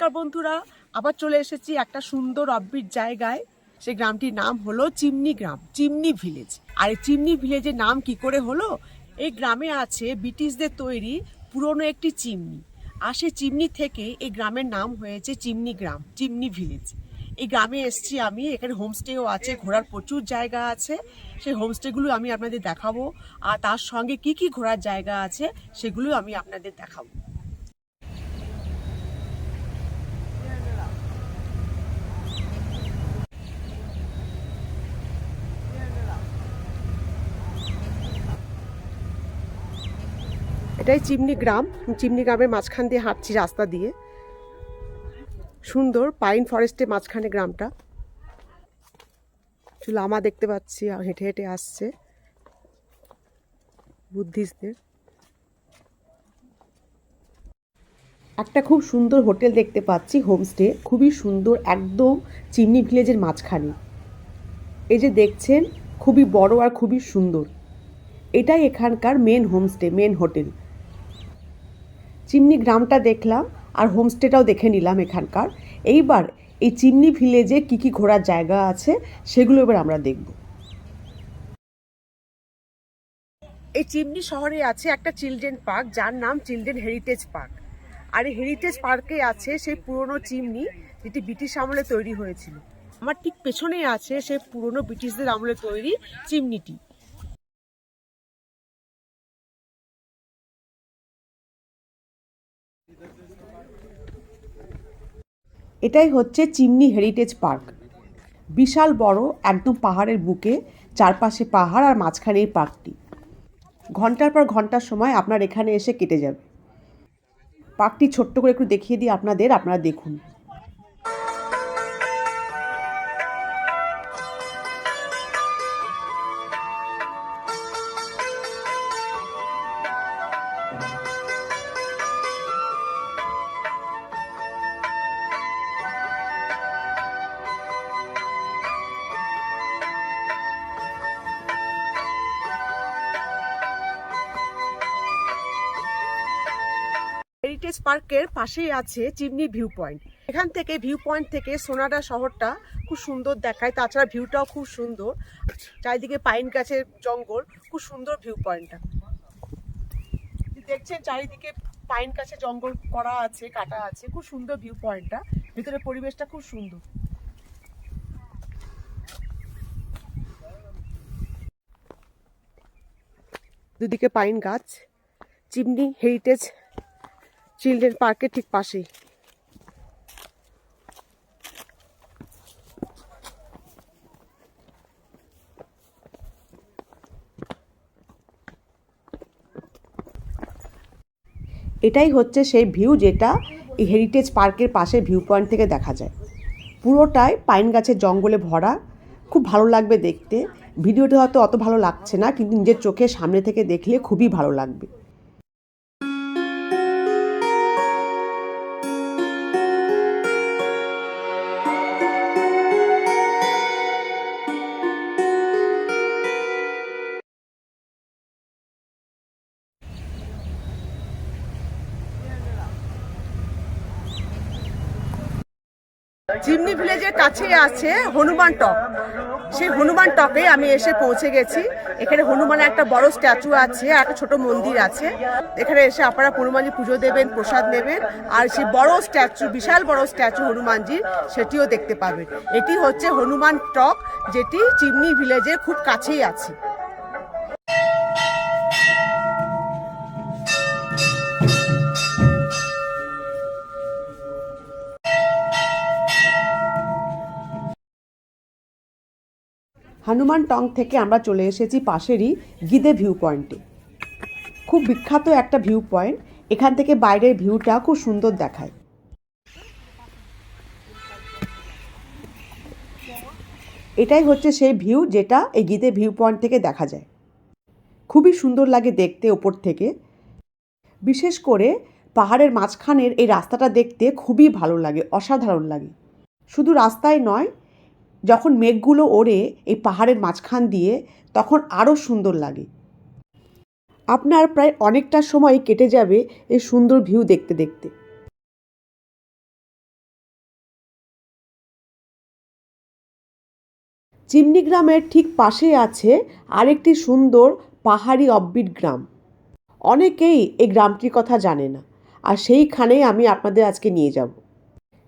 নমস্কার বন্ধুরা, আবার চলে এসেছি একটা সুন্দর অব্বিট জায়গায়। সেই গ্রামটির নাম হলো চিমনি গ্রাম, চিমনি ভিলেজ। আর এই চিমনি ভিলেজের নাম কি করে হলো? এই গ্রামে আছে ব্রিটিশদের তৈরি পুরনো একটি চিমনি। আর সেই চিমনি থেকে এই গ্রামের নাম হয়েছে চিমনি গ্রাম, চিমনি ভিলেজ। এই গ্রামে এসেছি আমি, এখানে হোমস্টেও আছে, ঘোরার প্রচুর জায়গা আছে। সেই হোমস্টেগুলো আমি আপনাদের দেখাবো, আর তার সঙ্গে কি কি ঘোরার জায়গা আছে সেগুলো আমি আপনাদের দেখাবো। এটাই চিমনি গ্রাম। চিমনি গ্রামের মাঝখান দিয়ে হাঁটছি, রাস্তা দিয়ে। সুন্দর পাইন ফরেস্টের মাঝখানে গ্রামটা। লামা দেখতে পাচ্ছি, হেঁটে হেঁটে আসছে বুদ্ধিস্টদের। একটা খুব সুন্দর হোটেল দেখতে পাচ্ছি, হোমস্টে, খুবই সুন্দর, একদম চিমনি ভিলেজের মাঝখানে। এই যে দেখছেন, খুবই বড় আর খুবই সুন্দর। এটাই এখানকার main homestay, main hotel. Chimney গ্রামটা দেখলাম আর হোমস্টেটাও দেখে নিলাম এখানকার। এইবার এই চিমনি ভিলেজে কি কি ঘোরার জায়গা আছে সেগুলো এবার আমরা দেখব। এই চিমনি শহরে আছে একটা চিলড্রেন পার্ক, যার নাম চিলড্রেন হেরিটেজ পার্ক। আর এই হেরিটেজ পার্কে আছে সেই পুরনো চিমনি, যেটি ব্রিটিশ আমলে তৈরি হয়েছিল। আমার ঠিক পেছনেই আছে সেই পুরনো ব্রিটিশদের আমলে তৈরি চিমনিটি। এটাই হচ্ছে চিমনি হেরিটেজ পার্ক। বিশাল বড়, একদম পাহাড়ের বুকে, চারপাশে পাহাড় আর মাঝখানে এই পার্কটি। ঘন্টার পর ঘন্টার সময় আপনার এখানে এসে কেটে যাবে। পার্কটি ছোট্ট করে একটু দেখিয়ে দিই আপনাদের, আপনারা দেখুন। হেরিটেজ পার্কের পাশেই আছে চিমনি ভিউ পয়েন্ট। এখান থেকে ভিউ পয়েন্ট থেকে সোনাডা শহরটা খুব সুন্দর দেখায়। তাছাড়া ভিউটাও খুব সুন্দর, চারিদিকে পাইন গাছের জঙ্গল, খুব সুন্দর ভিউ পয়েন্টটা। দেখছেন চারিদিকে পাইন গাছের জঙ্গল করা আছে, কাটা আছে, খুব সুন্দর ভিউ পয়েন্টটা। ভিতরে পরিবেশটা খুব সুন্দর। দুদিকে পাইন গাছ। চিমনি হেরিটেজ চিলড্রেন পার্কের ঠিক পাশেই। এটাই হচ্ছে সেই ভিউ যেটা এই হেরিটেজ পার্কের পাশে ভিউ পয়েন্ট থেকে দেখা যায়। পুরোটাই পাইন গাছের জঙ্গলে ভরা, খুব ভালো লাগবে দেখতে। ভিডিওতে হয়তো অত ভালো লাগছে না, কিন্তু নিজের চোখের সামনে থেকে দেখলে খুবই ভালো লাগবে। চিমনি ভিলেজের কাছেই আছে হনুমান টক। সেই হনুমান টকে আমি এসে পৌঁছে গেছি। এখানে হনুমানের একটা বড় স্ট্যাচু আছে, একটা ছোট মন্দির আছে। এখানে এসে আপনারা হনুমানজি পুজো দেবেন, প্রসাদ নেবেন, আর সেই বড় স্ট্যাচু, বিশাল বড় স্ট্যাচু হনুমানজির, সেটিও দেখতে পাবেন। এটি হচ্ছে হনুমান টক, যেটি চিমনি ভিলেজের খুব কাছেই আছে। হনুমান টং থেকে আমরা চলে এসেছি পাশেরই গিদে ভিউ পয়েন্টে। খুব বিখ্যাত একটা ভিউ পয়েন্ট। এখান থেকে বাইরের ভিউটা খুব সুন্দর দেখায়। এটাই হচ্ছে সেই ভিউ যেটা এই গিদে ভিউ পয়েন্ট থেকে দেখা যায়। খুবই সুন্দর লাগে দেখতে ওপর থেকে। বিশেষ করে পাহাড়ের মাঝখানের এই রাস্তাটা দেখতে খুবই ভালো লাগে, অসাধারণ লাগে। শুধু রাস্তায় নয়, যখন মেঘগুলো ওড়ে এই পাহাড়ের মাঝখান দিয়ে, তখন আরও সুন্দর লাগে। আপনার প্রায় অনেকটা সময় কেটে যাবে এই সুন্দর ভিউ দেখতে দেখতে। চিমনি গ্রামের ঠিক পাশেই আছে আরেকটি সুন্দর পাহাড়ি অফবিট গ্রাম। অনেকেই এই গ্রামটির কথা জানে না, আর সেইখানেই আমি আপনাদের আজকে নিয়ে যাব।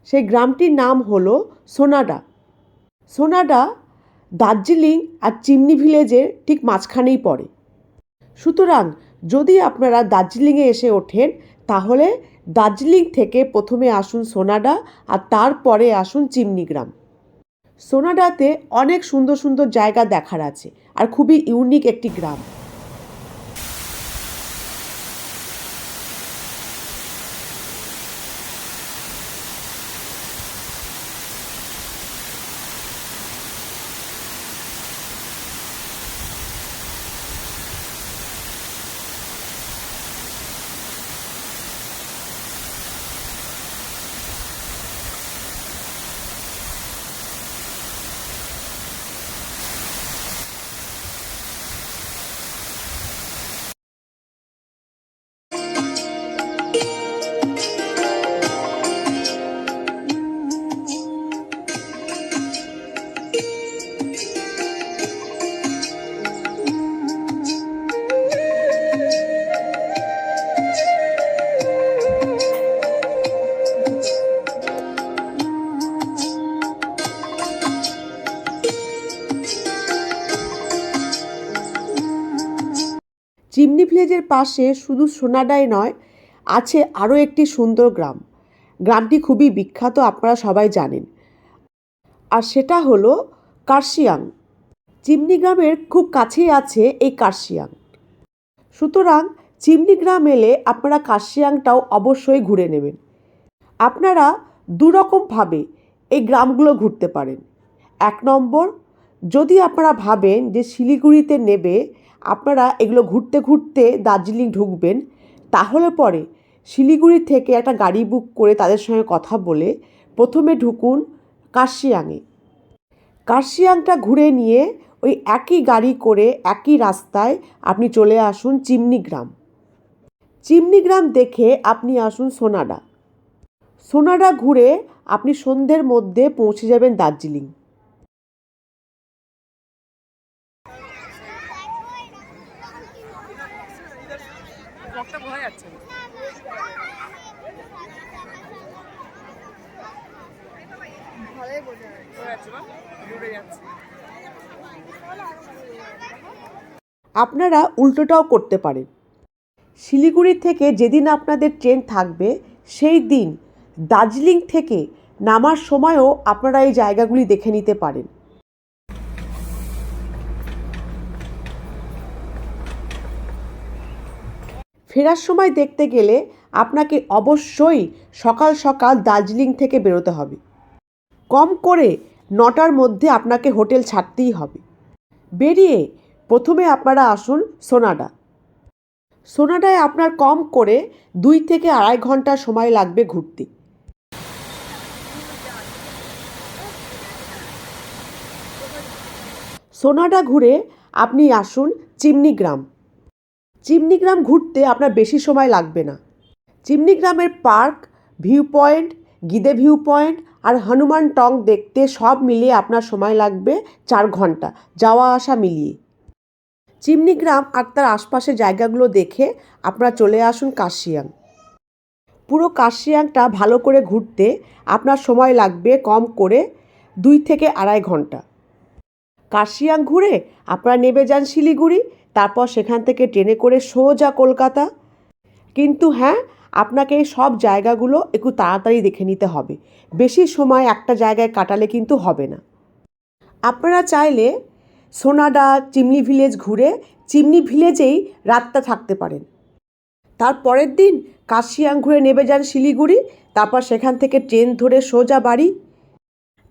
সেই গ্রামটির নাম হলো সোনাডা। সোনাডা দার্জিলিং আর চিমনি ভিলেজের ঠিক মাঝখানেই পড়ে। সুতরাং যদি আপনারা দার্জিলিংয়ে এসে ওঠেন তাহলে দার্জিলিং থেকে প্রথমে আসুন সোনাডা আর তারপরে আসুন চিমনি গ্রাম। সোনাডাতে অনেক সুন্দর সুন্দর জায়গা দেখার আছে আর খুবই ইউনিক একটি গ্রাম। চিমনি ভিলেজের পাশে শুধু সোনাডাই নয়, আছে আরও একটি সুন্দর গ্রাম। গ্রামটি খুবই বিখ্যাত, আপনারা সবাই জানেন, আর সেটা হলো কার্শিয়াং। চিমনি গ্রামের খুব কাছেই আছে এই কার্শিয়াং। সুতরাং চিমনি গ্রাম এলে আপনারা কার্শিয়াংটাও অবশ্যই ঘুরে নেবেন। আপনারা দুরকমভাবে এই গ্রামগুলো ঘুরতে পারেন। 1 নম্বর, যদি আপনারা ভাবেন যে শিলিগুড়িতে নেবে আপনারা এগুলো ঘুরতে ঘুরতে দার্জিলিং ঢুকবেন, তাহলে পরে শিলিগুড়ি থেকে একটা গাড়ি বুক করে তাদের সঙ্গে কথা বলে প্রথমে ঢুকুন কার্শিয়াংয়ে। কার্শিয়াংটা ঘুরে নিয়ে ওই একই গাড়ি করে একই রাস্তায় আপনি চলে আসুন চিমনি গ্রাম। চিমনি গ্রাম দেখে আপনি আসুন সোনাডা। সোনাডা ঘুরে আপনি সন্ধ্যের মধ্যে পৌঁছে যাবেন দার্জিলিং। আপনারা উল্টোটাও করতে পারেন। শিলিগুড়ি থেকে যেদিন আপনাদের ট্রেন থাকবে সেই দিন দার্জিলিং থেকে নামার সময়ও আপনারা এই জায়গাগুলি দেখে নিতে পারেন। ফেরার সময় দেখতে গেলে আপনাকে অবশ্যই সকাল সকাল দার্জিলিং থেকে বেরোতে হবে। কম করে 9টার মধ্যে আপনাকে হোটেল ছাড়তেই হবে। বেরিয়ে প্রথমে আপনারা আসুন সোনাডা। সোনাডায় আপনার কম করে 2 থেকে 2.5 ঘন্টা সময় লাগবে ঘুরতে। সোনাডা ঘুরে আপনি আসুন চিমনি গ্রাম। চিমনি গ্রাম ঘুরতে আপনার বেশি সময় লাগবে না। চিমনি গ্রামের park, view point, Giddhe view point আর হনুমান টং দেখতে সব মিলিয়ে আপনার সময় লাগবে 4 ঘন্টা, যাওয়া আসা মিলিয়ে। চিমনি গ্রাম আর তার আশপাশের জায়গাগুলো দেখে আপনারা চলে আসুন কার্শিয়াং। পুরো কার্শিয়াংটা ভালো করে ঘুরতে আপনার সময় লাগবে কম করে 2 থেকে 2.5 ঘন্টা। কার্শিয়াং ঘুরে আপনারা নেমে যান শিলিগুড়ি, তারপর সেখান থেকে ট্রেনে করে সোজা কলকাতা। কিন্তু হ্যাঁ, আপনাকে এই সব জায়গাগুলো একটু তাড়াতাড়ি দেখে নিতে হবে, বেশি সময় একটা জায়গায় কাটালে কিন্তু হবে না। আপনারা চাইলে সোনাডা, চিমনি ভিলেজ ঘুরে চিমনি ভিলেজেই রাতটা থাকতে পারেন। তার পরের দিন কার্শিয়াং ঘুরে নেমে যান শিলিগুড়ি, তারপর সেখান থেকে ট্রেন ধরে সোজা বাড়ি।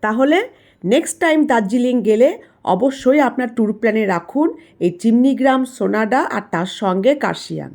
তাহলে নেক্সট টাইম দার্জিলিং গেলে অবশ্যই আপনার ট্যুর প্ল্যানে রাখুন এই চিমনি গ্রাম, সোনাডা আর তার সঙ্গে কার্শিয়াং।